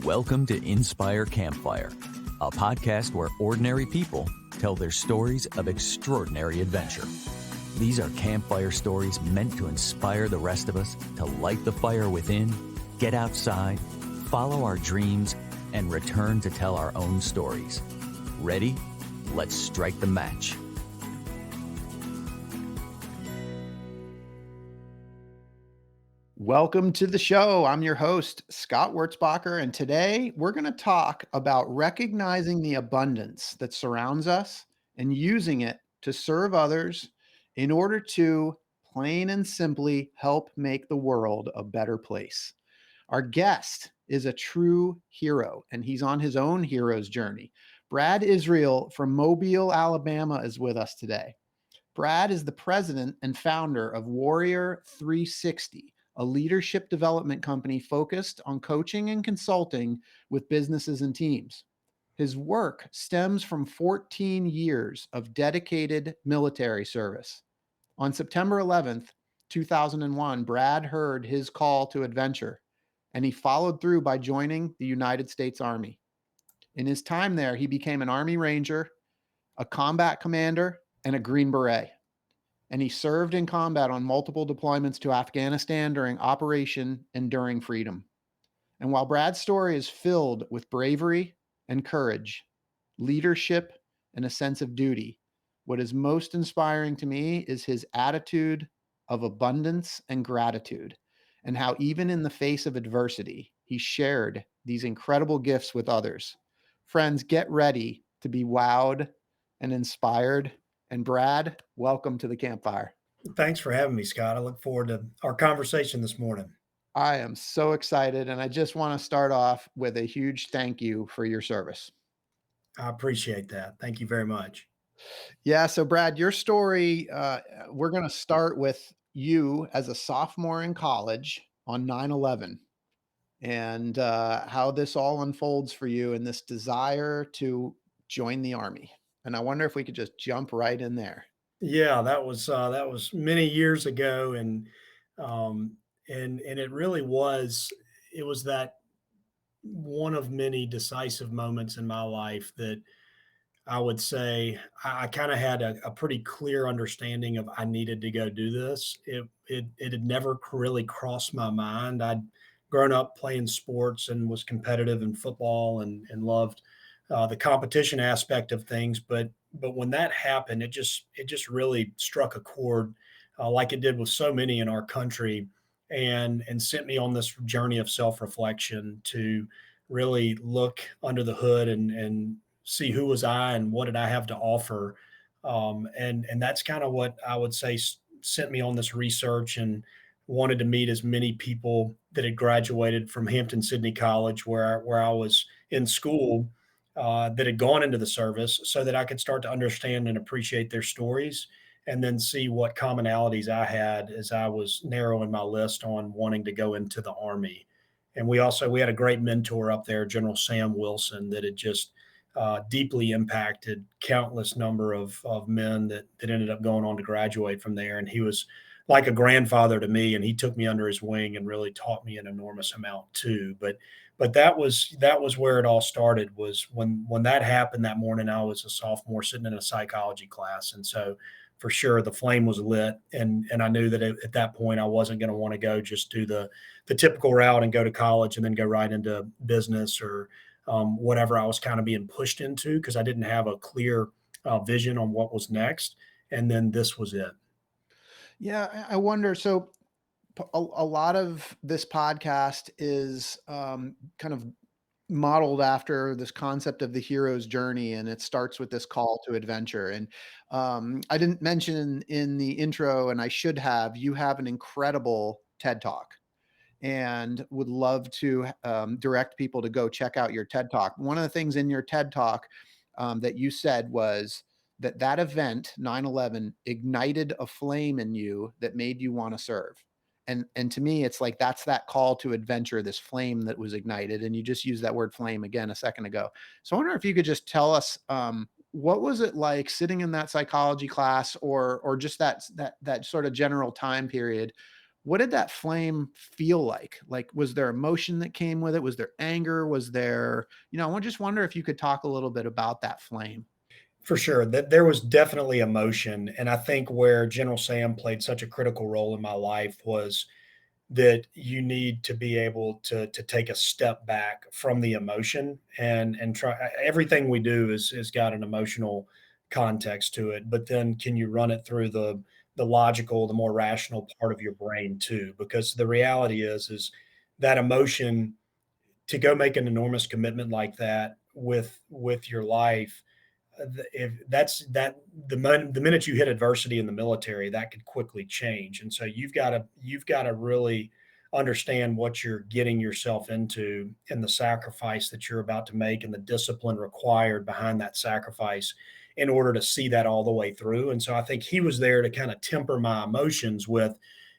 Welcome to Inspire Campfire, a podcast where ordinary people tell their stories of extraordinary adventure. These are campfire stories meant to inspire the rest of us to light the fire within, get outside, follow our dreams, and return to tell our own stories. Ready? Let's strike the match. Welcome to the show. I'm your host, Scott Wurtzbacher, and today we're going to talk about recognizing the abundance that surrounds us and using it to serve others in order to, plain and simply, help make the world a better place. Our guest is a true hero, and he's on his own hero's journey. Brad Israel from Mobile, Alabama is with us today. Brad is the president and founder of Warrior 360, a leadership development company focused on coaching and consulting with businesses and teams. His work stems from 14 years of dedicated military service. On September 11th, 2001, Brad heard his call to adventure, and he followed through by joining the United States Army. In his time there, he became an Army Ranger, a combat commander, and a Green Beret. And he served in combat on multiple deployments to Afghanistan during Operation Enduring Freedom. And while Brad's story is filled with bravery and courage, leadership, and a sense of duty, what is most inspiring to me is his attitude of abundance and gratitude, and how even in the face of adversity, he shared these incredible gifts with others. Friends, get ready to be wowed and inspired. And Brad, welcome to the campfire. Thanks for having me, Scott. I look forward to our conversation this morning. I am so excited, and I just want to start off with a huge thank you for your service. I appreciate that. Thank you very much. Yeah, so Brad, your story, we're going to start with you as a sophomore in college on 9/11 and how this all unfolds for you and this desire to join the Army. And I wonder if we could just jump right in there. Yeah, that was many years ago, um, and it really was that one of many decisive moments in my life that I would say I kind of had a pretty clear understanding of I needed to go do this. It had never really crossed my mind. I'd grown up playing sports and was competitive in football and loved the competition aspect of things. But when that happened, it just really struck a chord, like it did with so many in our country, and sent me on this journey of self reflection to really look under the hood and see who was I and what did I have to offer. And that's kind of what I would say sent me on this research and wanted to meet as many people that had graduated from Hampton Sydney College, where I was in school, that had gone into the service, so that I could start to understand and appreciate their stories, and then see what commonalities I had as I was narrowing my list on wanting to go into the Army. And we had a great mentor up there, General Sam Wilson, that had just deeply impacted countless number of men that ended up going on to graduate from there. And he was like a grandfather to me, and he took me under his wing and really taught me an enormous amount too. But that was where it all started, was when that happened that morning. I was a sophomore sitting in a psychology class, and so for sure the flame was lit, and I knew that at that point I wasn't going to want to go just do the typical route and go to college and then go right into business or whatever I was kind of being pushed into, because I didn't have a clear vision on what was next. And then this was it. Yeah, I wonder. So a lot of this podcast is kind of modeled after this concept of the hero's journey, and it starts with this call to adventure. And I didn't mention in the intro, and I should have, you have an incredible TED Talk, and would love to direct people to go check out your TED Talk. One of the things in your TED Talk that you said was that event, 9/11, ignited a flame in you that made you want to serve. And to me, it's like that's that call to adventure, this flame that was ignited. And you just used that word flame again a second ago. So I wonder if you could just tell us what was it like sitting in that psychology class, or just that sort of general time period What did that flame feel like? Like, was there emotion that came with it? Was there anger? Was there, I just wonder if you could talk a little bit about that flame. For sure, that there was definitely emotion, and I think where General Sam played such a critical role in my life was that you need to be able to take a step back from the emotion and try. Everything we do is got an emotional context to it, but then can you run it through the logical, the more rational part of your brain too? Because the reality is that emotion, to go make an enormous commitment like that with your life, if that's that the minute you hit adversity in the military, that could quickly change. And so you've got to really understand what you're getting yourself into and the sacrifice that you're about to make and the discipline required behind that sacrifice in order to see that all the way through. And so I think he was there to kind of temper my emotions with,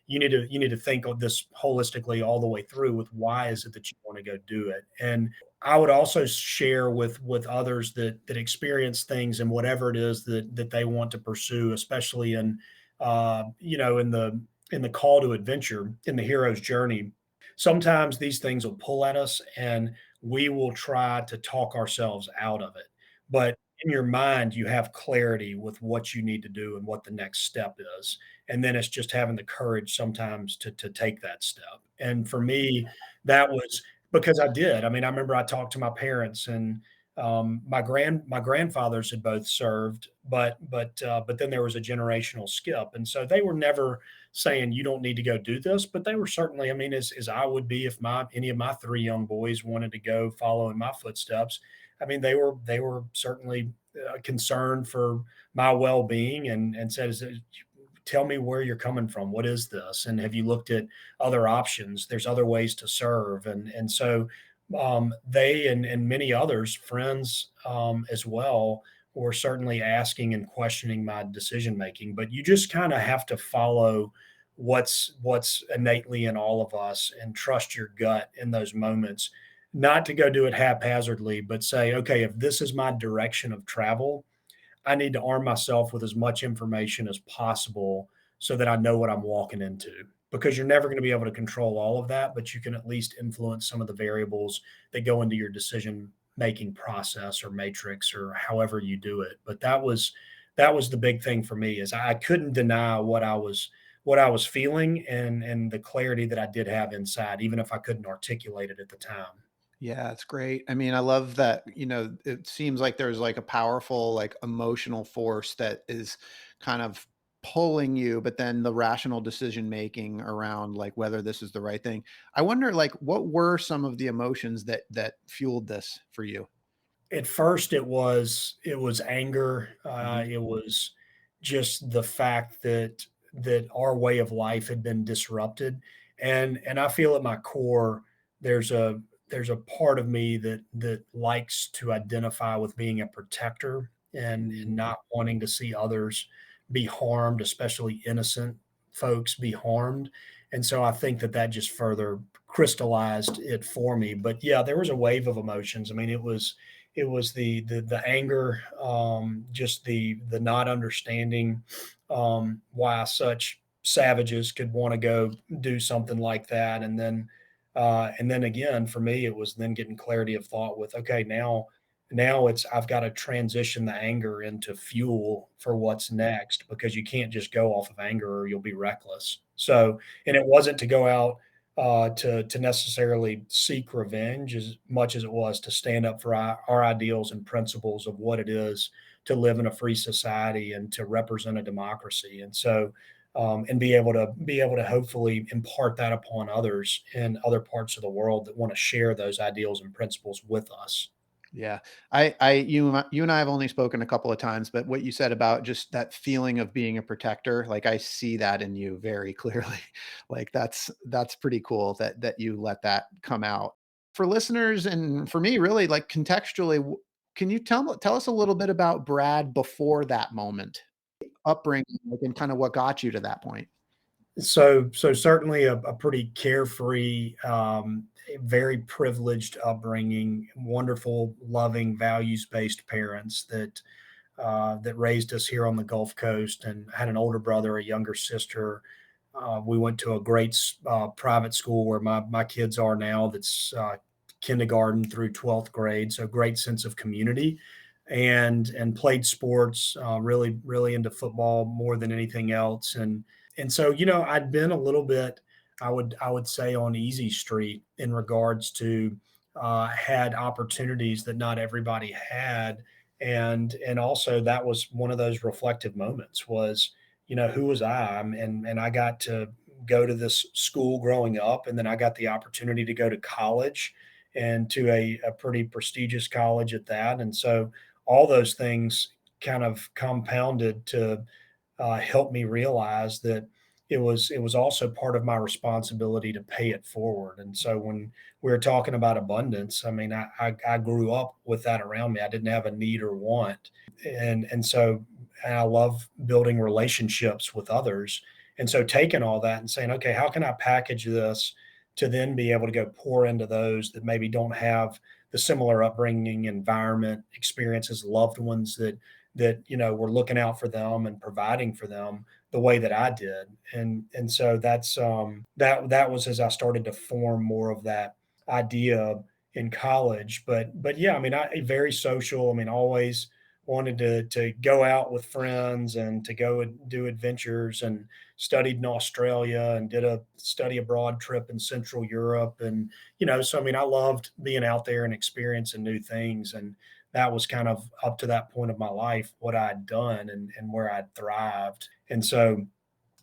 you need to think of this holistically all the way through with why is it that you want to go do it. And I would also share with others that experience things and whatever it is that they want to pursue, especially in in the call to adventure, in the hero's journey. Sometimes these things will pull at us, and we will try to talk ourselves out of it. But in your mind, you have clarity with what you need to do and what the next step is. And then it's just having the courage sometimes to take that step. And for me, that was because I did. I mean, I remember I talked to my parents, and my grandfathers had both served, but then there was a generational skip, and so they were never saying you don't need to go do this, but they were certainly, I mean, as I would be if my any of my three young boys wanted to go follow in my footsteps. I mean, they were certainly concerned for my well being and said, tell me where you're coming from. What is this? And have you looked at other options? There's other ways to serve. And so they and many others, friends as well, were certainly asking and questioning my decision making. But you just kind of have to follow what's innately in all of us and trust your gut in those moments. Not to go do it haphazardly, but say, okay, if this is my direction of travel, I need to arm myself with as much information as possible so that I know what I'm walking into. Because you're never going to be able to control all of that, but you can at least influence some of the variables that go into your decision making process or matrix or however you do it. But that was the big thing for me is I couldn't deny what I was feeling and the clarity that I did have inside, even if I couldn't articulate it at the time. Yeah, it's great. I mean, I love that, it seems like there's like a powerful, like emotional force that is kind of pulling you, but then the rational decision making around like whether this is the right thing. I wonder like what were some of the emotions that fueled this for you? At first, it was anger. Mhm. It was just the fact that our way of life had been disrupted, and I feel at my core there's a part of me that likes to identify with being a protector and Mm. not wanting to see others be harmed, especially innocent folks be harmed. And so I think that just further crystallized it for me. But yeah, there was a wave of emotions. I mean, it was the anger, just the not understanding why such savages could want to go do something like that, and then again for me it was then getting clarity of thought with, okay, now it's I've got to transition the anger into fuel for what's next, because you can't just go off of anger or you'll be reckless. So, and it wasn't to go out to necessarily seek revenge as much as it was to stand up for our ideals and principles of what it is to live in a free society and to represent a democracy. And so, and be able to hopefully impart that upon others in other parts of the world that want to share those ideals and principles with us. Yeah. You and I have only spoken a couple of times, but what you said about just that feeling of being a protector, like I see that in you very clearly. Like that's pretty cool that you let that come out. For listeners and for me, really, like contextually, can you tell us a little bit about Brad before that moment, upbringing, like, and kind of what got you to that point? So certainly a pretty carefree, a very privileged upbringing, wonderful, loving, values-based parents that raised us here on the Gulf Coast, and had an older brother, a younger sister, We went to a great private school where my kids are now. That's kindergarten through 12th grade. So great sense of community, and played sports. Really into football more than anything else. And so I'd been a little bit, I would say, on easy street in regards to had opportunities that not everybody had, and also that was one of those reflective moments was, who was I? And I got to go to this school growing up, and then I got the opportunity to go to college, and to a pretty prestigious college at that. And so all those things kind of compounded to help me realize that it was also part of my responsibility to pay it forward. And so when we were talking about abundance, I mean, I grew up with that around me. I didn't have a need or want, and I love building relationships with others. And so taking all that and saying, okay, how can I package this to then be able to go pour into those that maybe don't have the similar upbringing, environment, experiences, loved ones that were looking out for them and providing for them the way that I did. And so that was as I started to form more of that idea in college. But yeah, I mean, I very social. I mean, always wanted to go out with friends and to go and do adventures, and studied in Australia and did a study abroad trip in Central Europe. And so I mean, I loved being out there and experiencing new things. And that was kind of up to that point of my life what I'd done, and where I'd thrived. And so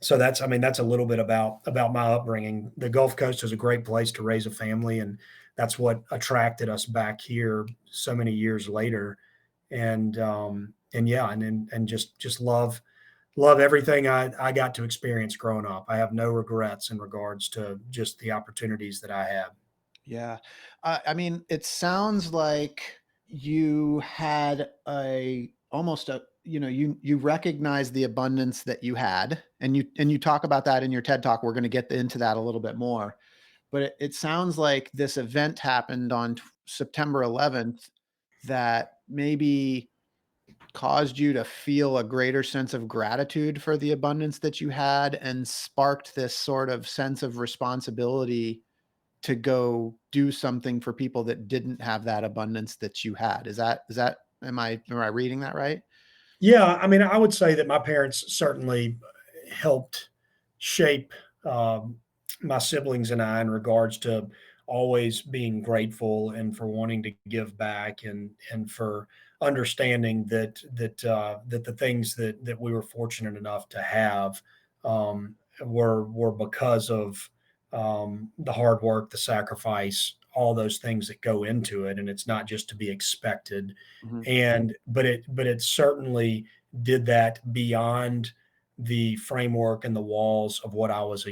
that's, I mean, that's a little bit about my upbringing. The Gulf Coast is a great place to raise a family, and that's what attracted us back here so many years later. And yeah, and just love everything I got to experience growing up. I have no regrets in regards to just the opportunities that I had. Yeah. I mean, it sounds like you had almost a, you recognize the abundance that you had, and you talk about that in your TED Talk. We're going to get into that a little bit more, but it sounds like this event happened on September 11th that maybe caused you to feel a greater sense of gratitude for the abundance that you had, and sparked this sort of sense of responsibility to go do something for people that didn't have that abundance that you had. Is that am I reading that right? Yeah, I mean, I would say that my parents certainly helped shape my siblings and I in regards to always being grateful, and for wanting to give back, and for understanding that the things that we were fortunate enough to have were because of the hard work, the sacrifice, all those things that go into it, and it's not just to be expected. Mhm. And but it certainly did that beyond the framework and the walls of what I was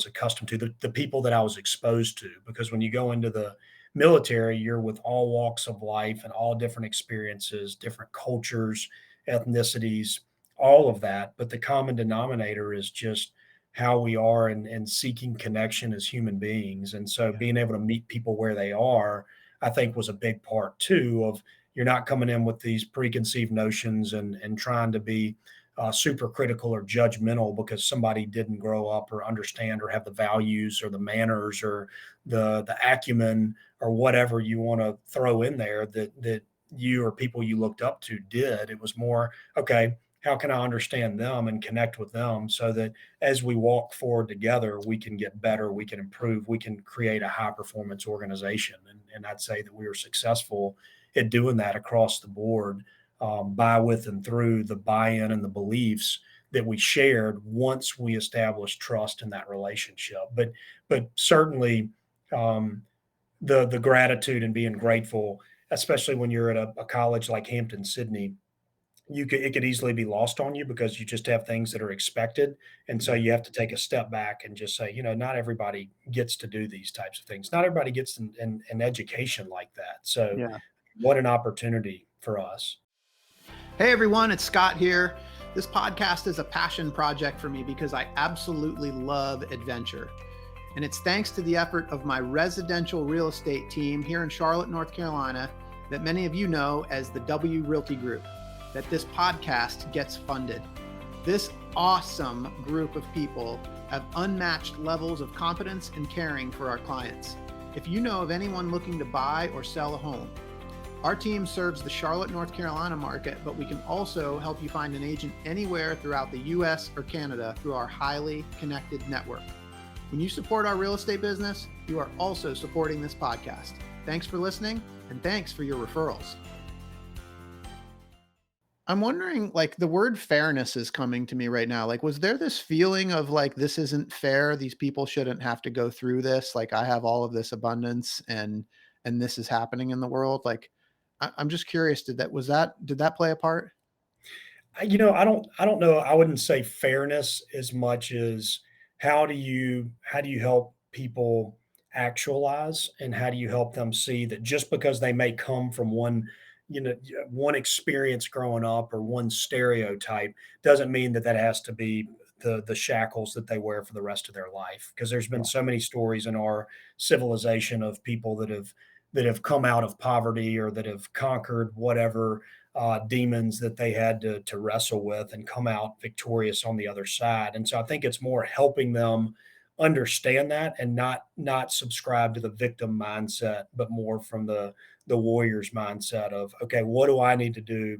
accustomed to, the people that I was exposed to. Because when you go into the military, you're with all walks of life and all different experiences, different cultures, ethnicities, all of that. But the common denominator is just how we are, and seeking connection as human beings. And so Yeah. being able to meet people where they are, I think, was a big part too of, you're not coming in with these preconceived notions, and trying to be super critical or judgmental because somebody didn't grow up or understand or have the values or the manners or the acumen or whatever you want to throw in there that you or people you looked up to did. It was more, okay, how can I understand them and connect with them so that as we walk forward together, we can get better, we can improve, we can create a high performance organization. And I'd say that we were successful at doing that across the board, by, with, and through the buy-in and the beliefs that we shared once we established trust in that relationship. But certainly, um, the gratitude and being grateful, especially when you're at a college like Hampton Sydney, it could easily be lost on you because you just have things that are expected. And so Yeah. you have to take a step back and just say, not everybody gets to do these types of things. Not everybody gets an education like that. So Yeah. what an opportunity for us. Hey everyone, it's Scott here. This podcast is a passion project for me because I absolutely love adventure. And it's thanks to the effort of my residential real estate team here in Charlotte, North Carolina, that many of you know as the W Realty Group, that this podcast gets funded. This awesome group of people have unmatched levels of competence and caring for our clients. If you know of anyone looking to buy or sell a home, our team serves the Charlotte, North Carolina market, but we can also help you find an agent anywhere throughout the US or Canada through our highly connected network. When you support our real estate business, you are also supporting this podcast. Thanks for listening, and thanks for your referrals. I'm wondering, like, the word fairness is coming to me right now. Like, was there this feeling of like, this isn't fair? These people shouldn't have to go through this. Like, I have all of this abundance and this is happening in the world. Like, I'm just curious, did that play a part? I don't know. I wouldn't say fairness as much as how do you help people actualize, and how do you help them see that just because they may come from one experience growing up or one stereotype doesn't mean that that has to be the shackles that they wear for the rest of their life. Because there's been Yeah. so many stories in our civilization of people that have come out of poverty, or that have conquered whatever demons that they had to wrestle with, and come out victorious on the other side. And so I think it's more helping them understand that, and not subscribe to the victim mindset, but more from the warrior's mindset of, okay, what do I need to do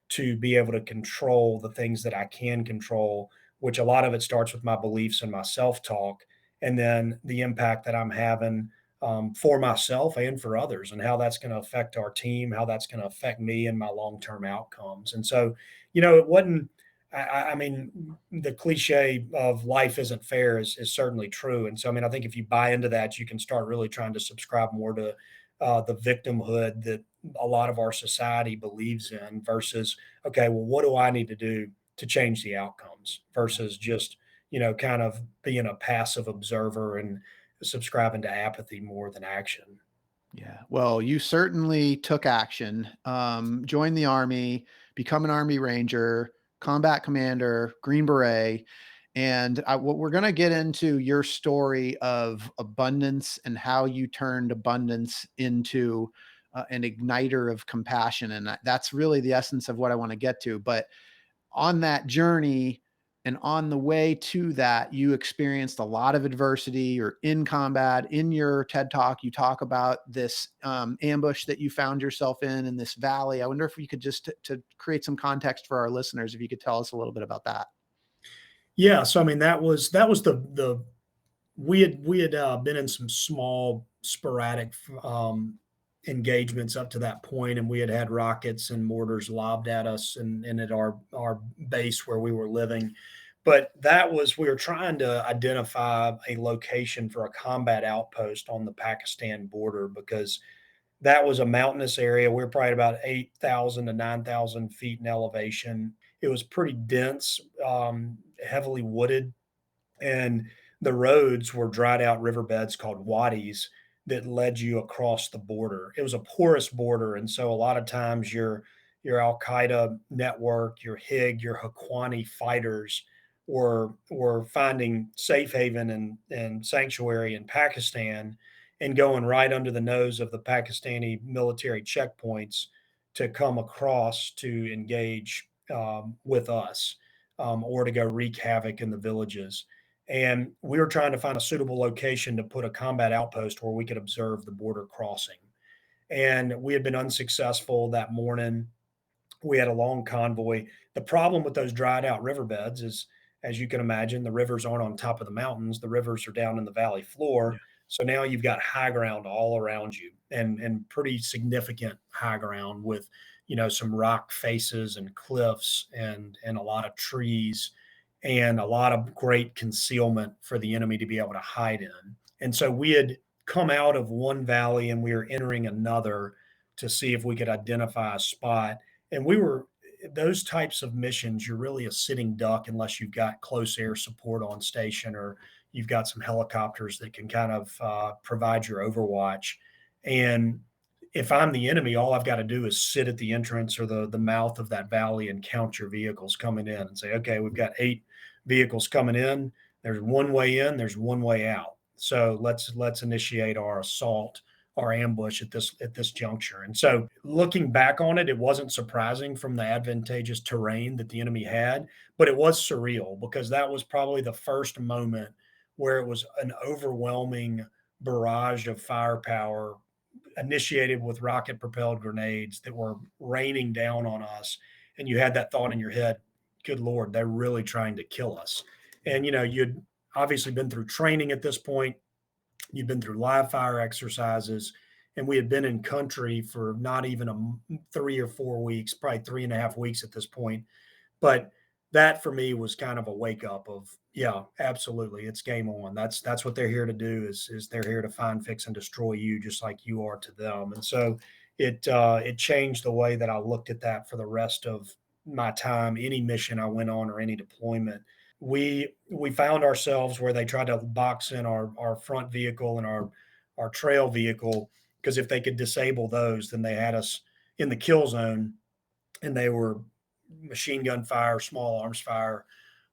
to be able to control the things that I can control, which a lot of it starts with my beliefs and my self-talk, and then the impact that I'm having for myself and for others, and how that's going to affect our team, how that's going to affect me and my long-term outcomes. And so, it wasn't. I mean, the cliche of life isn't fair is certainly true. And so, I mean, I think if you buy into that, you can start really trying to subscribe more to the victimhood that a lot of our society believes in, versus, okay, well, what do I need to do to change the outcomes, versus just, kind of being a passive observer and subscribing to apathy more than action. Yeah. Well, you certainly took action, joined the Army, become an Army Ranger, combat commander, Green Beret. And what we're going to get into your story of abundance and how you turned abundance into an igniter of compassion. And that's really the essence of what I want to get to. But on that journey and on the way to that, you experienced a lot of adversity. You're in combat. In your TED talk, you talk about this ambush that you found yourself in this valley. I wonder if you could just to create some context for our listeners, if you could tell us a little bit about that. Yeah, so I mean, that was the we had been in some small sporadic engagements up to that point, and we had had rockets and mortars lobbed at us, and at our base where we were living. But that was we were trying to identify a location for a combat outpost on the Pakistan border, because that was a mountainous area. We were probably about 8,000 to 9,000 feet in elevation. It was pretty dense, heavily wooded, and the roads were dried out riverbeds called wadis that led you across the border. It was a porous border, and so a lot of times your Al Qaeda network, your HIG, your Haqqani fighters were finding safe haven and sanctuary in Pakistan, and going right under the nose of the Pakistani military checkpoints to come across to engage with us, or to go wreak havoc in the villages. And we were trying to find a suitable location to put a combat outpost where we could observe the border crossing. And we had been unsuccessful that morning. We had a long convoy. The problem with those dried out riverbeds is, as you can imagine, the rivers aren't on top of the mountains. The rivers are down in the valley floor. So now you've got high ground all around you, and pretty significant high ground with, some rock faces and cliffs, and a lot of trees, and a lot of great concealment for the enemy to be able to hide in. And so we had come out of one valley, and we were entering another to see if we could identify a spot. And we were those types of missions, you're really a sitting duck unless you've got close air support on station, or you've got some helicopters that can kind of provide your overwatch. And if I'm the enemy, all I've got to do is sit at the entrance or the mouth of that valley and count your vehicles coming in, and say, okay, we've got 8 vehicles coming in. There's one way in, there's one way out. So let's initiate our assault, our ambush at this juncture. And so looking back on it, it wasn't surprising from the advantageous terrain that the enemy had, but it was surreal because that was probably the first moment where it was an overwhelming barrage of firepower initiated with rocket propelled grenades that were raining down on us. And you had that thought in your head, good Lord, they're really trying to kill us. And, you'd obviously been through training at this point. You'd been through live fire exercises, and we had been in country for not even 3 or 4 weeks, probably 3.5 weeks at this point. But that for me was kind of a wake up of, yeah, absolutely, it's game on. That's what they're here to do is they're here to find, fix, and destroy you, just like you are to them. And so it changed the way that I looked at that for the rest of my time, any mission I went on or any deployment. We found ourselves where they tried to box in our front vehicle and our trail vehicle, because if they could disable those, then they had us in the kill zone, and they were machine gun fire, small arms fire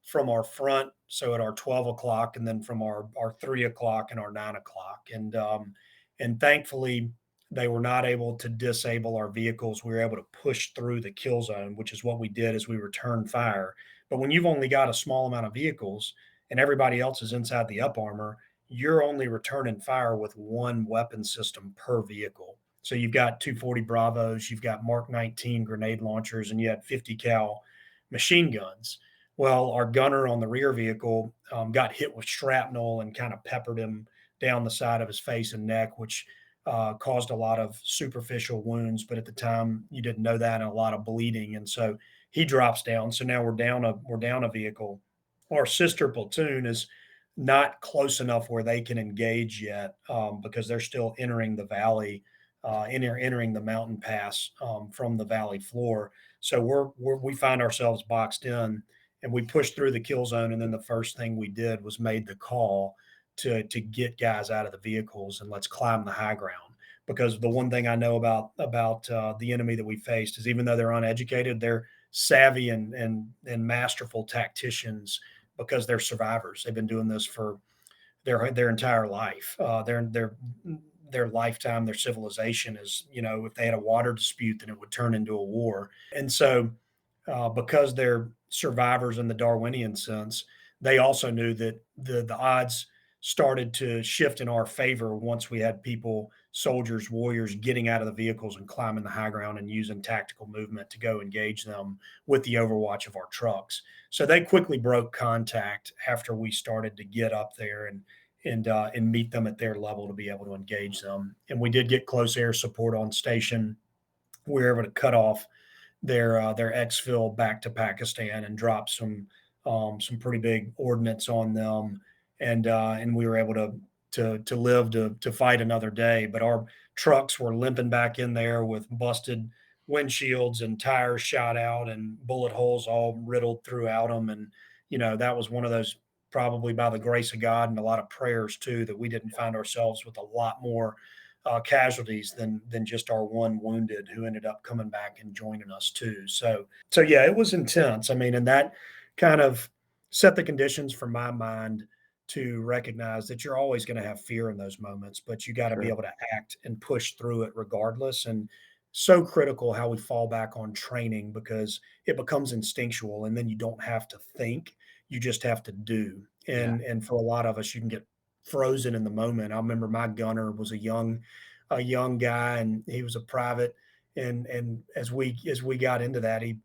from our front. So at our 12 o'clock, and then from our 3 o'clock and our 9 o'clock. And thankfully, they were not able to disable our vehicles. We were able to push through the kill zone, which is what we did as we returned fire. But when you've only got a small amount of vehicles and everybody else is inside the up armor, you're only returning fire with one weapon system per vehicle. So you've got 240 Bravos, you've got Mark 19 grenade launchers, and you had 50 cal machine guns. Well, our gunner on the rear vehicle got hit with shrapnel and kind of peppered him down the side of his face and neck, which caused a lot of superficial wounds. But at the time, you didn't know that, and a lot of bleeding. And so he drops down. So now we're down a vehicle. Our sister platoon is not close enough where they can engage yet, because they're still entering the valley, entering the mountain pass from the valley floor. So we find ourselves boxed in, and we pushed through the kill zone. And then the first thing we did was made the call to get guys out of the vehicles and let's climb the high ground. Because the one thing I know about the enemy that we faced is, even though they're uneducated, they're savvy and masterful tacticians, because they're survivors. They've been doing this for their entire life. Their lifetime, their civilization is, if they had a water dispute, then it would turn into a war. And so, because they're survivors in the Darwinian sense, they also knew that the odds started to shift in our favor once we had people, soldiers, warriors, getting out of the vehicles and climbing the high ground and using tactical movement to go engage them with the overwatch of our trucks. So they quickly broke contact after we started to get up there and meet them at their level to be able to engage them. And we did get close air support on station. We were able to cut off their exfil back to Pakistan and drop some pretty big ordnance on them, and we were able to live to fight another day. But our trucks were limping back in there with busted windshields and tires shot out and bullet holes all riddled throughout them. And that was one of those, probably by the grace of God and a lot of prayers too, that we didn't find ourselves with a lot more casualties than just our one wounded, who ended up coming back and joining us too. So yeah, it was intense. I mean, and that kind of set the conditions for my mind to recognize that you're always going to have fear in those moments, but you got to be Sure. able to act and push through it regardless. And so critical how we fall back on training, because it becomes instinctual, and then you don't have to think, you just have to do. Yeah. And for a lot of us, you can get frozen in the moment. I remember my gunner was a young guy, and he was a private. And as we got into that, he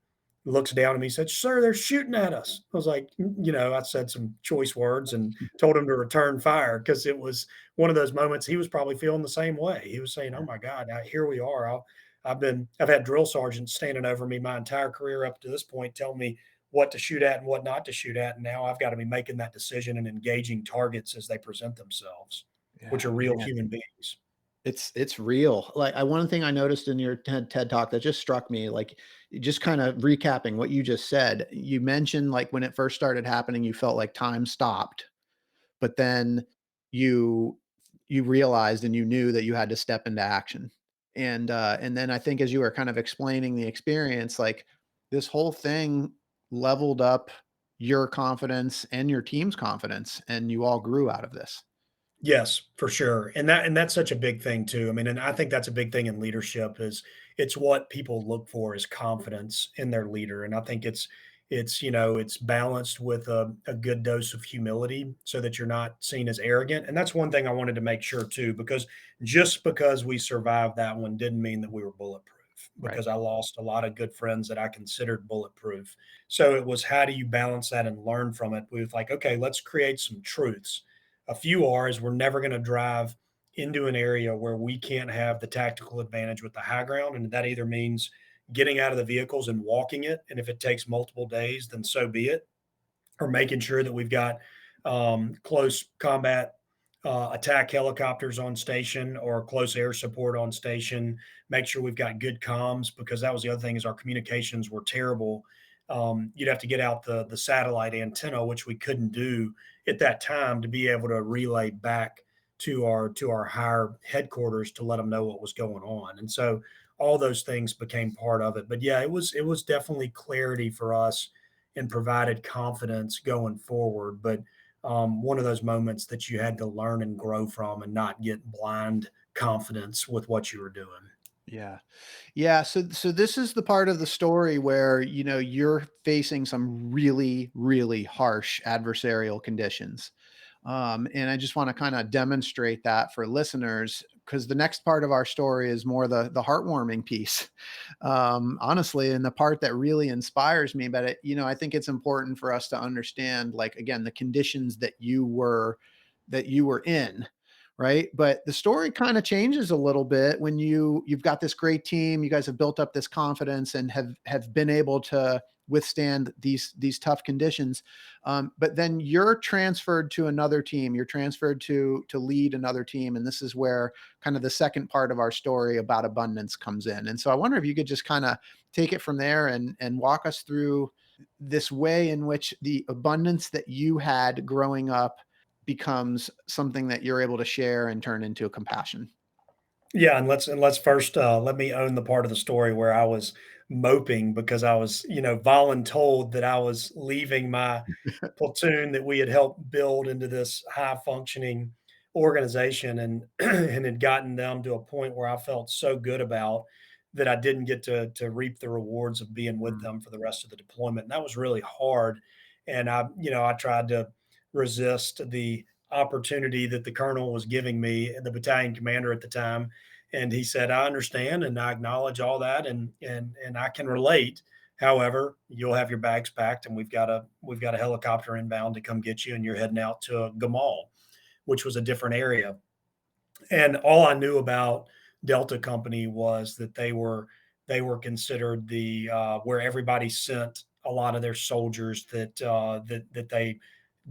looks down at me and said, "Sir, they're shooting at us." I was like, I said some choice words and told him to return fire, because it was one of those moments he was probably feeling the same way. He was saying, "Oh my God, here we are. I've had drill sergeants standing over me my entire career up to this point, telling me what to shoot at and what not to shoot at. And now I've got to be making that decision and engaging targets as they present themselves, which Yeah. are real Man. human beings." It's real. Like, one thing I noticed in your TED Talk that just struck me, like, just kind of recapping what you just said, you mentioned, like, when it first started happening, you felt like time stopped, but then you you realized and you knew that you had to step into action. And then I think as you were kind of explaining the experience, like, this whole thing leveled up your confidence and your team's confidence, and you all grew out of this. Yes, for sure. And that's such a big thing too. I mean, and I think that's a big thing in leadership is it's what people look for is confidence in their leader. And I think it's balanced with a good dose of humility so that you're not seen as arrogant. And that's one thing I wanted to make sure too, because just because we survived that one didn't mean that we were bulletproof, Right. because I lost a lot of good friends that I considered bulletproof. So it was, how do you balance that and learn from it? We was like, okay, let's create some truths. A few are is we're never going to drive into an area where we can't have the tactical advantage with the high ground. And that either means getting out of the vehicles and walking it. And if it takes multiple days, then so be it. Or making sure that we've got close combat attack helicopters on station or close air support on station. Make sure we've got good comms, because that was the other thing is our communications were terrible. You'd have to get out the satellite antenna, which we couldn't do at that time, to be able to relay back to our higher headquarters to let them know what was going on. And so all those things became part of it. But yeah, it was definitely clarity for us and provided confidence going forward. But one of those moments that you had to learn and grow from and not get blind confidence with what you were doing. Yeah. Yeah, so this is the part of the story where, you're facing some really, really harsh adversarial conditions. And I just want to kind of demonstrate that for listeners, because the next part of our story is more the heartwarming piece, honestly, and the part that really inspires me. But I think it's important for us to understand, like, again, the conditions that you were in, right? But the story kind of changes a little bit when you've got this great team. You guys have built up this confidence and have been able to withstand these tough conditions. But then you're transferred to another team. You're transferred to lead another team, and this is where kind of the second part of our story about abundance comes in. And so I wonder if you could just kind of take it from there and walk us through this way in which the abundance that you had growing up becomes something that you're able to share and turn into a compassion. Yeah, and let's first let me own the part of the story where I was moping because I was, voluntold that I was leaving my platoon that we had helped build into this high functioning organization, and and had gotten them to a point where I felt so good about that I didn't get to reap the rewards of being with Mm, them for the rest of the deployment. And that was really hard. And I tried to resist the opportunity that the colonel was giving me, the battalion commander at the time. And he said, I understand and I acknowledge all that, and I can relate. However, you'll have your bags packed, and we've got a helicopter inbound to come get you, and you're heading out to Gamal, which was a different area. And all I knew about Delta Company was that they were considered the where everybody sent a lot of their soldiers that they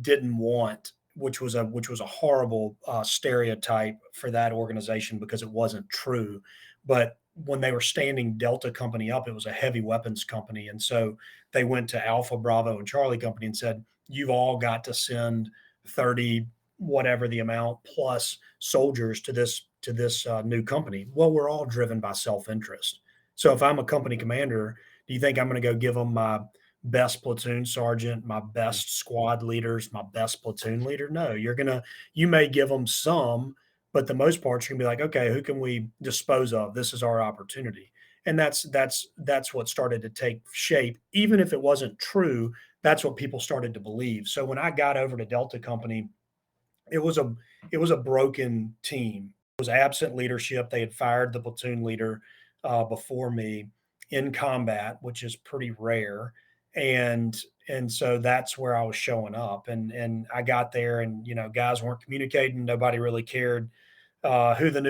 didn't want, which was a horrible stereotype for that organization because it wasn't true. But when they were standing Delta Company up, it was a heavy weapons company, and so they went to Alpha, Bravo, and Charlie Company and said, "You've all got to send 30, whatever the amount, plus soldiers to this new company." Well, we're all driven by self interest. So if I'm a company commander, do you think I'm going to go give them my best platoon sergeant, my yeah. best squad leaders, my best platoon leader? No, you may give them some, but the most part, you're gonna be like, okay, who can we dispose of? This is our opportunity. And that's what started to take shape. Even if it wasn't true, that's what people started to believe. So when I got over to Delta Company, it was a it was a broken team. It was absent leadership. They had fired the platoon leader before me in combat, which is pretty rare, and and so that's where I was showing up. And I got there, and guys weren't communicating. Nobody really cared who the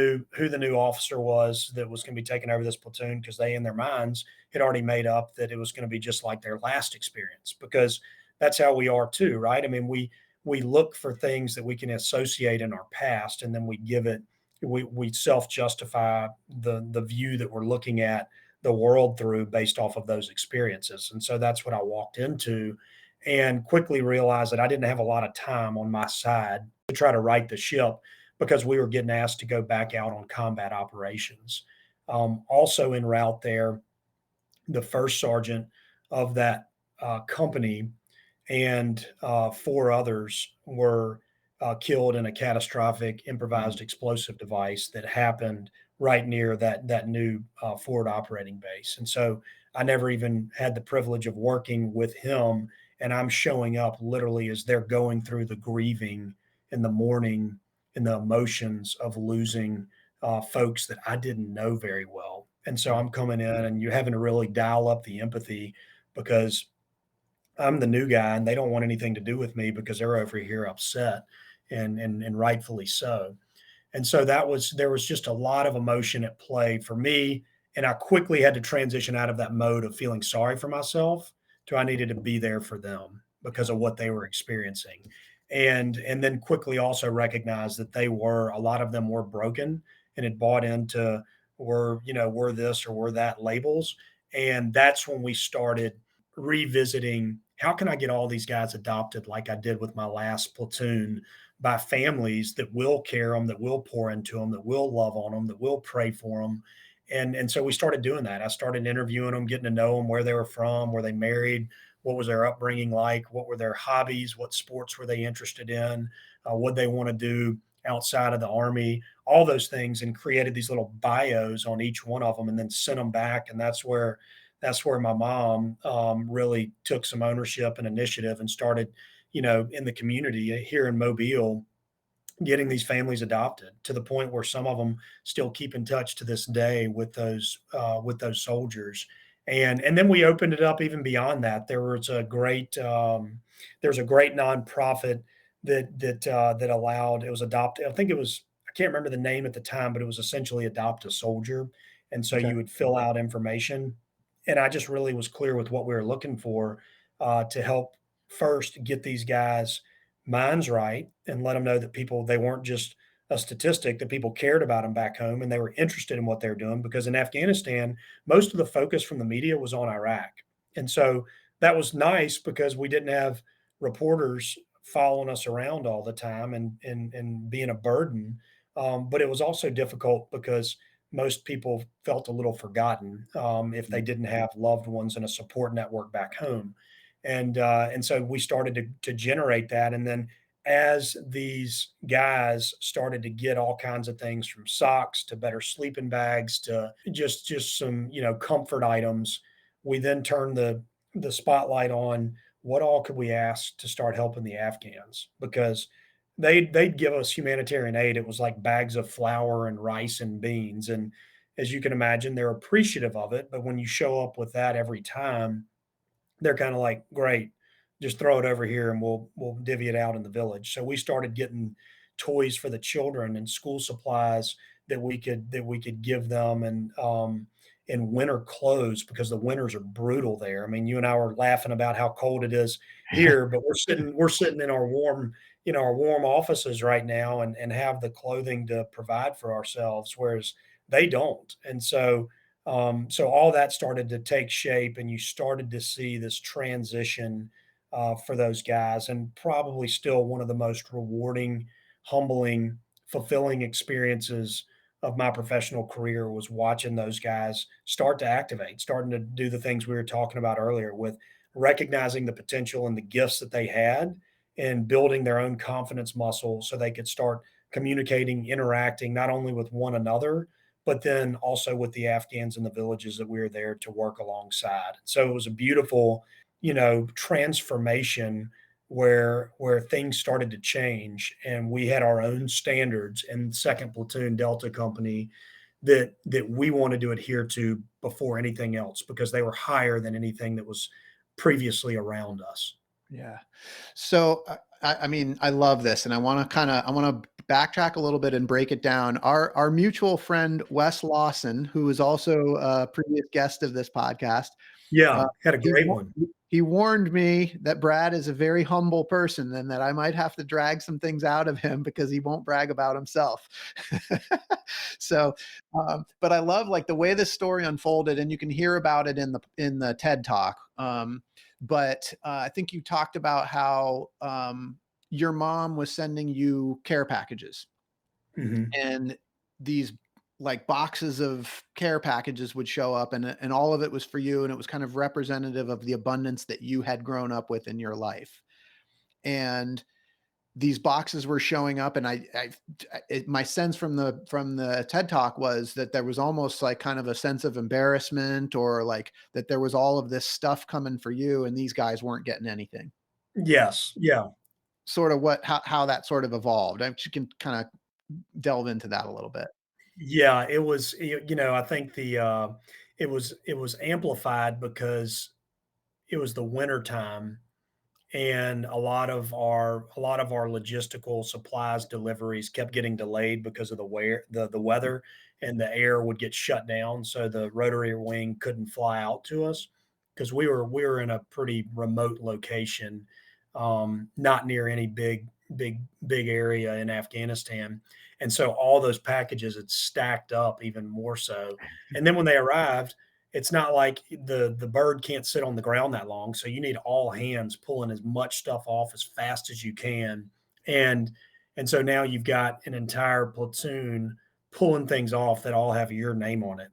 new officer was that was going to be taking over this platoon, because they in their minds had already made up that it was going to be just like their last experience, because that's how we are too, right? I mean, we look for things that we can associate in our past, and then we self-justify the view that we're looking at the world through based off of those experiences. And so that's what I walked into, and quickly realized that I didn't have a lot of time on my side to try to right the ship, because we were getting asked to go back out on combat operations. Also en route there, the first sergeant of that company and four others were killed in a catastrophic Mm. improvised explosive device that happened right near that new forward operating base. And so I never even had the privilege of working with him. And I'm showing up literally as they're going through the grieving in the mourning and the emotions of losing folks that I didn't know very well. And so Mm. I'm coming in and you're having to really dial up the empathy because I'm the new guy and they don't want anything to do with me because they're over here upset and rightfully so. And so there was just a lot of emotion at play for me. And I quickly had to transition out of that mode of feeling sorry for myself to I needed to be there for them because Yeah. of what they were experiencing. And then quickly also recognize that a lot of them were broken and had bought into we're this or we're that labels. And that's when we started revisiting how can I get all these guys adopted like I did with my last platoon by families that will care them, that will pour into them, that will love on them, that will pray for them. And so we started doing that. I started interviewing them, getting to know them, where they were from, were they married, what was their upbringing like, what were their hobbies, what sports were they interested in, what they want to do outside of the army, all those things, and created these little bios on each one of them, and then sent them back. And that's where my mom really took some ownership and initiative and started in the community here in Mobile, getting these families adopted to the point where some of them still keep in touch to this day with those soldiers. And then we opened it up even beyond that. There's a great nonprofit that allowed it was adopted. I think it was I can't remember the name at the time, but it was essentially adopt a soldier. And so Okay. you would fill out information, and I just really was clear with what we were looking for to help first get these guys minds right and let them know that people they weren't just a statistic, that people cared about them back home and they were interested in what they were doing, because in Afghanistan most of the focus from the media was on Iraq. And so that was nice because we didn't have reporters following us around all the time and being a burden. But it was also difficult because most people felt a little forgotten if they Mm. didn't have loved ones and a support network back home. And so we started to generate that. And then as these guys started to get all kinds of things, from socks to better sleeping bags to just some comfort items, we then turned the spotlight on what all could we ask to start helping the Afghans, because they'd give us humanitarian aid. It was like bags of flour and rice and beans, and as you can imagine, they're appreciative of it. But when you show up with that every time, they're kind of like, great, just throw it over here and we'll divvy it out in the village. So we started getting toys for the children and school supplies that we could give them, and winter clothes, because the winters are brutal there. I mean, you and I were laughing about how cold it is here, but we're sitting in our warm offices right now and have the clothing to provide for ourselves, whereas they don't. And so all that started to take shape, and you started to see this transition for those guys. And probably still one of the most rewarding, humbling, fulfilling experiences of my professional career was watching those guys start to activate, starting to do the things we were talking about earlier, with recognizing the potential and the gifts that they had, and building their own confidence muscle so they could start communicating, interacting not only with one another, but then also with the Afghans in the villages that we were there to work alongside. So it was a beautiful, transformation where things started to change, and we had our own standards in Second Platoon Delta Company that we wanted to adhere to before anything else, because they were higher than anything that was previously around us. Yeah. So I mean, I love this, and I want to backtrack a little bit and break it down. Our mutual friend Wes Lawson, who is also a previous guest of this podcast, Yeah, uh, had a he great wa- one. he warned me that Brad is a very humble person, and that I might have to drag some things out of him because he won't brag about himself. So, but I love like the way this story unfolded, and you can hear about it in the TED talk. But I think you talked about how your mom was sending you care packages, Mhm. and these like boxes of care packages would show up, and all of it was for you, and it was kind of representative of the abundance that you had grown up with in your life. And these boxes were showing up, and my sense from the TED talk was that there was almost like kind of a sense of embarrassment, or like that there was all of this stuff coming for you and these guys weren't getting anything. Yes, yeah. Sort of how that sort of evolved. You can kind of delve into that a little bit. Yeah, it was, I think it was amplified because it was the winter time, and a lot of our logistical supplies deliveries kept getting delayed because of the weather, and the air would get shut down, so the rotary wing couldn't fly out to us because we were in a pretty remote location, not near any big area in Afghanistan, and so all those packages had stacked up even more so, and then when they arrived, it's not like the bird can't sit on the ground that long, so you need all hands pulling as much stuff off as fast as you can, and and so now you've got an entire platoon pulling things off that all have your name on it,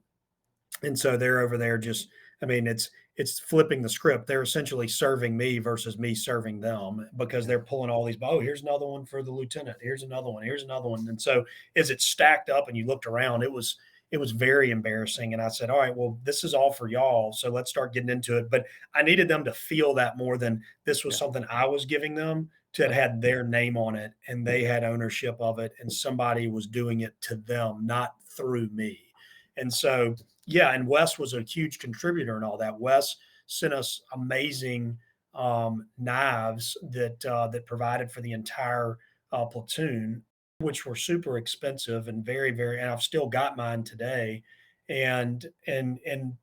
and so they're over there just, I mean, it's flipping the script. They're essentially serving me versus me serving them because Yeah. they're pulling all these. Oh, here's another one for the lieutenant. Here's another one. Here's another one. And so as it stacked up and you looked around, it was very embarrassing. And I said, all right, well, this is all for y'all. So let's start getting into it. But I needed them to feel that more than this was Yeah. something I was giving them, to it had their name on it and they had ownership of it and somebody was doing it to them, not through me. And so, yeah, and Wes was a huge contributor and all that. Wes sent us amazing knives that provided for the entire platoon, which were super expensive and very, very. And I've still got mine today. And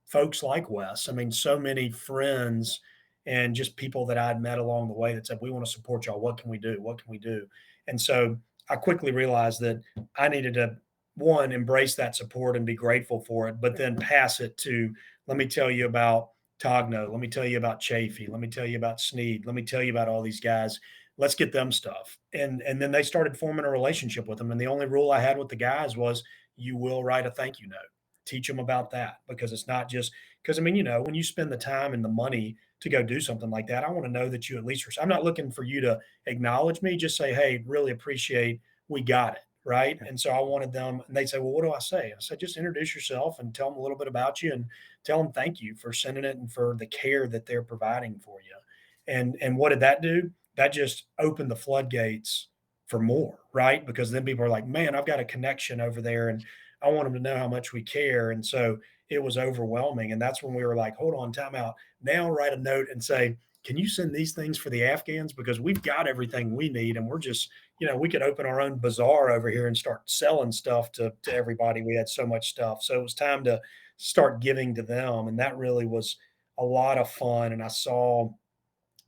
folks like Wes, I mean, so many friends and just people that I'd met along the way that said, "We want to support y'all. What can we do? What can we do?" And so I quickly realized that I needed to, one, embrace that support and be grateful for it, but then pass it to, let me tell you about Togno, let me tell you about Chafee, let me tell you about Sneed, let me tell you about all these guys. Let's get them stuff. And then they started forming a relationship with them. And the only rule I had with the guys was, you will write a thank you note. Teach them about that, because it's not just, because I mean, when you spend the time and the money to go do something like that, I want to know that you at least, I'm not looking for you to acknowledge me, just say, hey, really appreciate, we got it. Right. Yeah. And so I wanted them, and they'd say, well, what do I say? I said, just introduce yourself and tell them a little bit about you and tell them thank you for sending it and for the care that they're providing for you. And what did that do? That just opened the floodgates for more, right? Because then people are like, man, I've got a connection over there and I want them to know how much we care. And so it was overwhelming. And that's when we were like, hold on, time out. Now write a note and say, can you send these things for the Afghans? Because we've got everything we need and we're just, we could open our own bazaar over here and start selling stuff to everybody. We had so much stuff. So it was time to start giving to them. And that really was a lot of fun. And I saw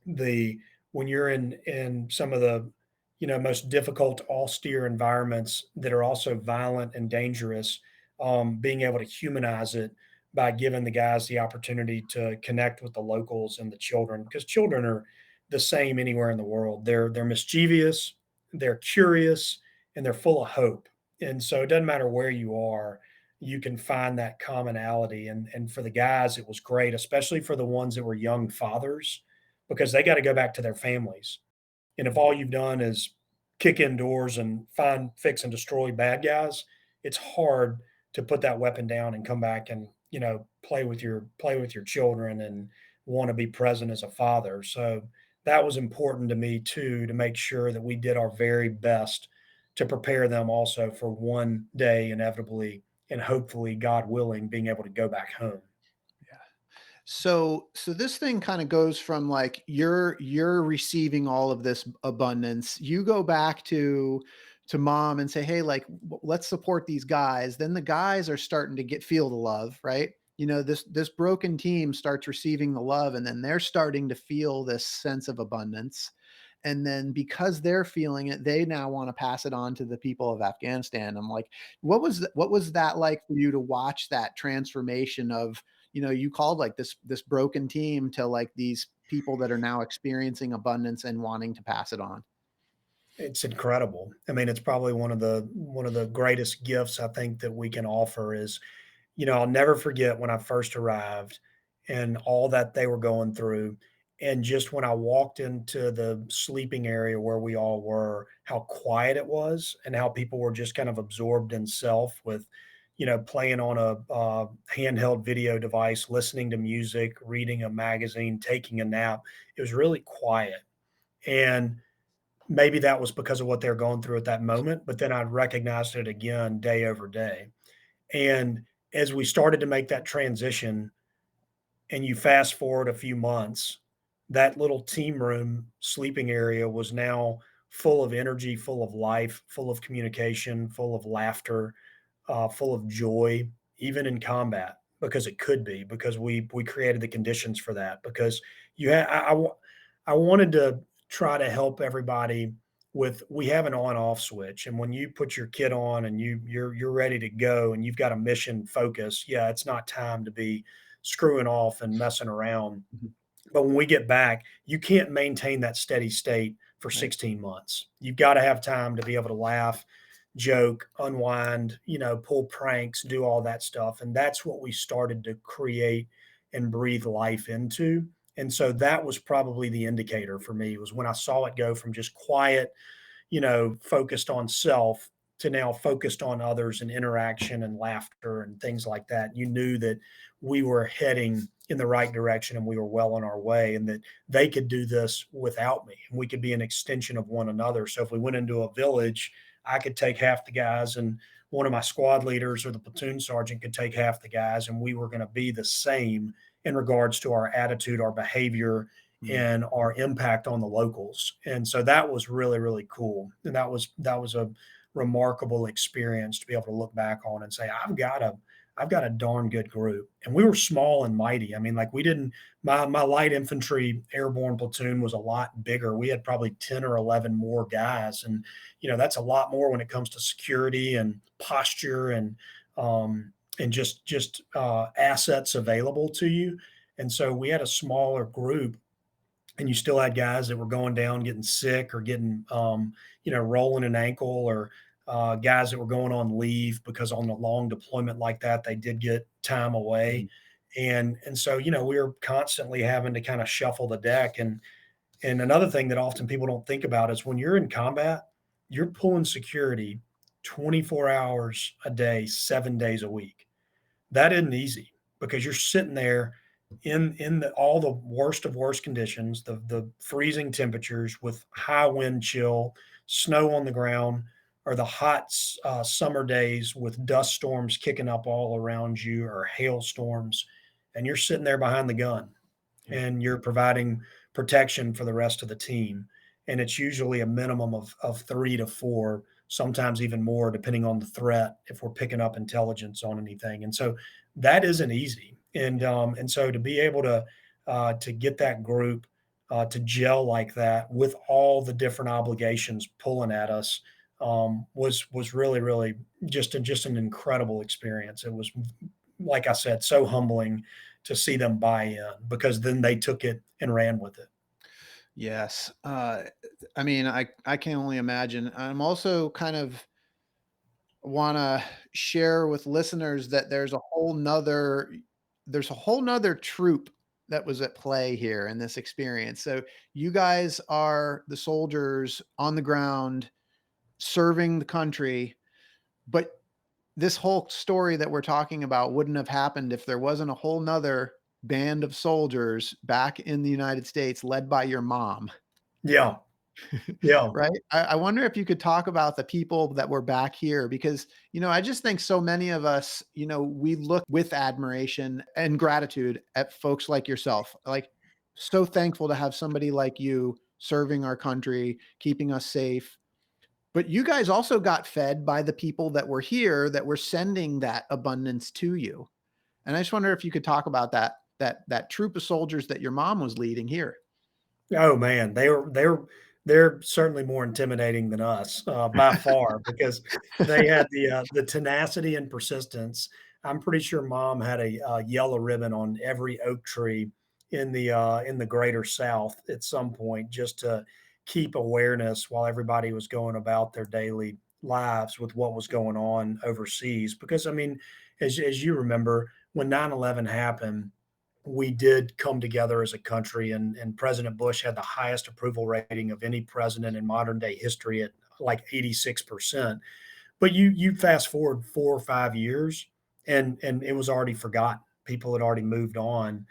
the, when you're in some of the, most difficult, austere environments that are also violent and dangerous, being able to humanize it by giving the guys the opportunity to connect with the locals and the children, because children are the same anywhere in the world. They're mischievous, they're curious, and they're full of hope. And so it doesn't matter where you are, you can find that commonality. And for the guys, it was great, especially for the ones that were young fathers, because they got to go back to their families. And if all you've done is kick in doors and find, fix, and destroy bad guys, it's hard to put that weapon down and come back and play with your children and want to be present as a father. So that was important to me too, to make sure that we did our very best to prepare them also for one day inevitably and hopefully, God willing, being able to go back home. Yeah. So this thing kind of goes from like you're receiving all of this abundance. You go back to mom and say, "Hey, like let's support these guys." Then the guys are starting to feel the love, right? This broken team starts receiving the love, and then they're starting to feel this sense of abundance. And then because they're feeling it, they now want to pass it on to the people of Afghanistan. I'm like, what was that like for you to watch that transformation of, you called like this broken team to like these people that are now experiencing abundance and wanting to pass it on? It's incredible. I mean, it's probably one of the greatest gifts I think that we can offer is, I'll never forget when I first arrived and all that they were going through. And just when I walked into the sleeping area where we all were, how quiet it was and how people were just kind of absorbed in self with, playing on a handheld video device, listening to music, reading a magazine, taking a nap. It was really quiet. And maybe that was because of what they're going through at that moment, but then I recognized it again day over day. And as we started to make that transition, and you fast forward a few months, that little team room sleeping area was now full of energy, full of life, full of communication, full of laughter, full of joy, even in combat, because it could be, because we created the conditions for that. Because you had I wanted to try to help everybody with, we have an on off switch, and when you put your kit on and you're ready to go and you've got a mission focus, yeah, it's not time to be screwing off and messing around. Mhm. But when we get back, you can't maintain that steady state for Right. 16 months. You've got to have time to be able to laugh, joke, unwind, pull pranks, do all that stuff. And that's what we started to create and breathe life into. And so that was probably the indicator for me, was when I saw it go from just quiet, focused on self, to now focused on others and interaction and laughter and things like that. You knew that we were heading in the right direction and we were well on our way, and that they could do this without me and we could be an extension of one another. So if we went into a village, I could take half the guys, and one of my squad leaders or the platoon sergeant could take half the guys, and we were going to be the same in regards to our attitude, our behavior, Mm. and our impact on the locals. And so that was really, really cool. And that was a remarkable experience to be able to look back on and say, I've got a darn good group. And we were small and mighty. I mean, like, we didn't, my light infantry airborne platoon was a lot bigger. We had probably 10 or 11 more guys. And, that's a lot more when it comes to security and posture and just assets available to you. And so we had a smaller group, and you still had guys that were going down, getting sick, or getting, rolling an ankle, or guys that were going on leave, because on a long deployment like that, they did get time away. Mhm. And so, we were constantly having to kind of shuffle the deck. And another thing that often people don't think about is when you're in combat, you're pulling security 24 hours a day, 7 days a week. That isn't easy, because you're sitting there in all the worst of worst conditions, the freezing temperatures with high wind chill, snow on the ground, or the hot summer days with dust storms kicking up all around you, or hailstorms, and you're sitting there behind the gun, Yeah. and you're providing protection for the rest of the team. And it's usually a minimum of 3 to 4, sometimes even more, depending on the threat, if we're picking up intelligence on anything. And so that isn't easy. And so to be able to get that group to gel like that with all the different obligations pulling at us, was really, really just an incredible experience. It was, like I said, so humbling to see them buy in, because then they took it and ran with it. Yes. I mean, I can only imagine. I'm also kind of want to share with listeners that there's a whole nother troop that was at play here in this experience. So you guys are the soldiers on the ground serving the country, but this whole story that we're talking about wouldn't have happened if there wasn't a whole nother band of soldiers back in the United States led by your mom. Yeah, yeah, Right? I wonder if you could talk about the people that were back here because, I just think so many of us, we look with admiration and gratitude at folks like yourself. Like, so thankful to have somebody like you serving our country, keeping us safe. But you guys also got fed by the people that were here that were sending that abundance to you. And I just wonder if you could talk about that troop of soldiers that your mom was leading here. oh man, they're certainly more intimidating than us, by far, because they had the tenacity and persistence. I'm pretty sure mom had a yellow ribbon on every oak tree in the greater South at some point, just to keep awareness while everybody was going about their daily lives with what was going on overseas. Because I mean, as you remember, when 9/11 happened, we did come together as a country, and President Bush had the highest approval rating of any president in modern day history at like 86%. But you fast forward 4 or 5 years, and it was already forgotten. People had already moved on.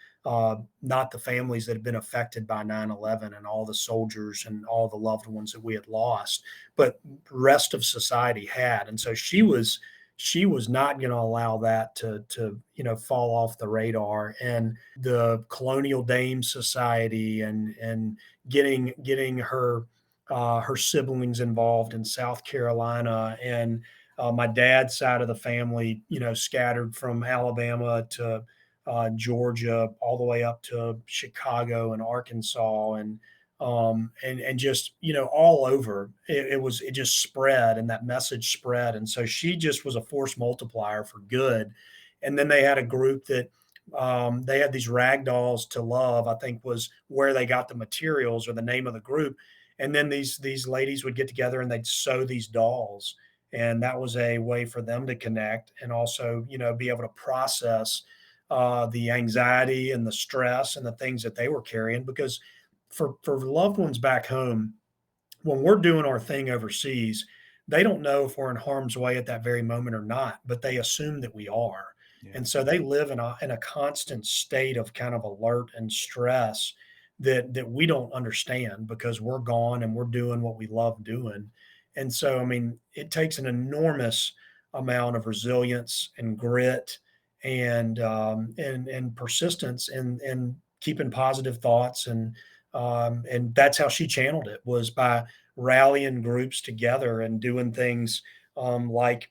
Not the families that had been affected by 9/11 and all the soldiers and all the loved ones that we had lost, but the rest of society had. And so she was not going to allow that to fall off the radar. And the Colonial Dames Society and getting her siblings involved in South Carolina, and my dad's side of the family, scattered from Alabama to Georgia, all the way up to Chicago and Arkansas, and just all over. It just spread, and that message spread, and so she just was a force multiplier for good. And then they had a group that they had these rag dolls to love, I think was where they got the materials or the name of the group. And then these ladies would get together and they'd sew these dolls, and that was a way for them to connect and also be able to process the anxiety and the stress and the things that they were carrying. Because for loved ones back home, when we're doing our thing overseas, they don't know if we're in harm's way at that very moment or not, but they assume that we are. Yeah. And so they live in a constant state of kind of alert and stress that we don't understand, because we're gone and we're doing what we love doing. And so, I mean, it takes an enormous amount of resilience and grit and persistence and keeping positive thoughts, and that's how she channeled it, was by rallying groups together and doing things like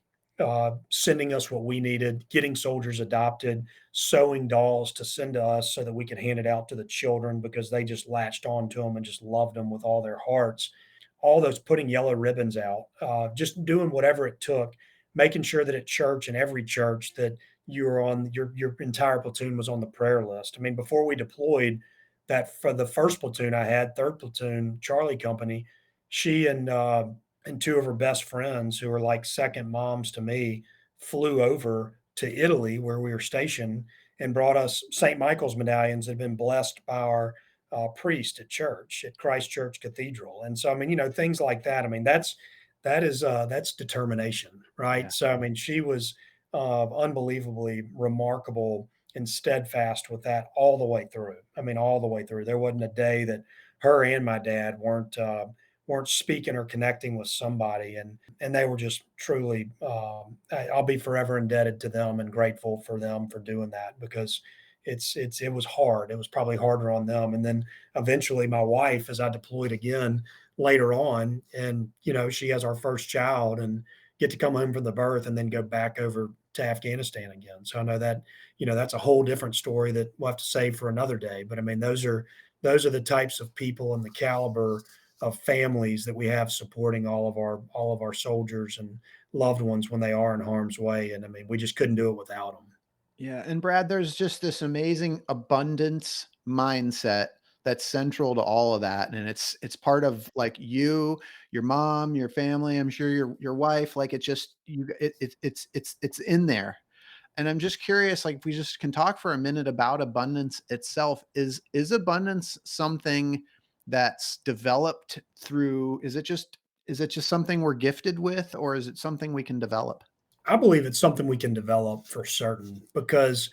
sending us what we needed, getting soldiers adopted, sewing dolls to send to us so that we could hand it out to the children because they just latched on to them and just loved them with all their hearts. All those, putting yellow ribbons out, just doing whatever it took, making sure that at church, and every church, that you were on your entire platoon was on the prayer list. I mean, before we deployed, that for the first platoon I had, third platoon, Charlie Company, she and two of her best friends, who are like second moms to me, flew over to Italy where we were stationed and brought us St. Michael's medallions that had been blessed by our priest at church, at Christ Church Cathedral. And so, I mean, things like that. I mean, that's determination, Yeah. right? So, I mean, she was unbelievably remarkable and steadfast with that all the way through. I mean, all the way through. There wasn't a day that her and my dad weren't speaking or connecting with somebody, and they were just truly. I'll be forever indebted to them and grateful for them for doing that, because it was hard. It was probably harder on them. And then eventually, my wife, as I deployed again later on, and she has our first child, and get to come home from the birth and then go back over to Afghanistan again. So I know that that's a whole different story that we'll have to save for another day. But I mean, those are the types of people and the caliber of families that we have supporting all of our soldiers and loved ones when they are in harm's way. And I mean, we just couldn't do it without them. Yeah, and Brad, there's just this amazing abundance mindset that's central to all of that, and it's part of like you, your mom, your family. I'm sure your wife. Like it just you, it's in there. And I'm just curious, like if we just can talk for a minute about abundance itself. Is abundance something that's developed through? Is it just something we're gifted with, or is it something we can develop? I believe it's something we can develop for certain, because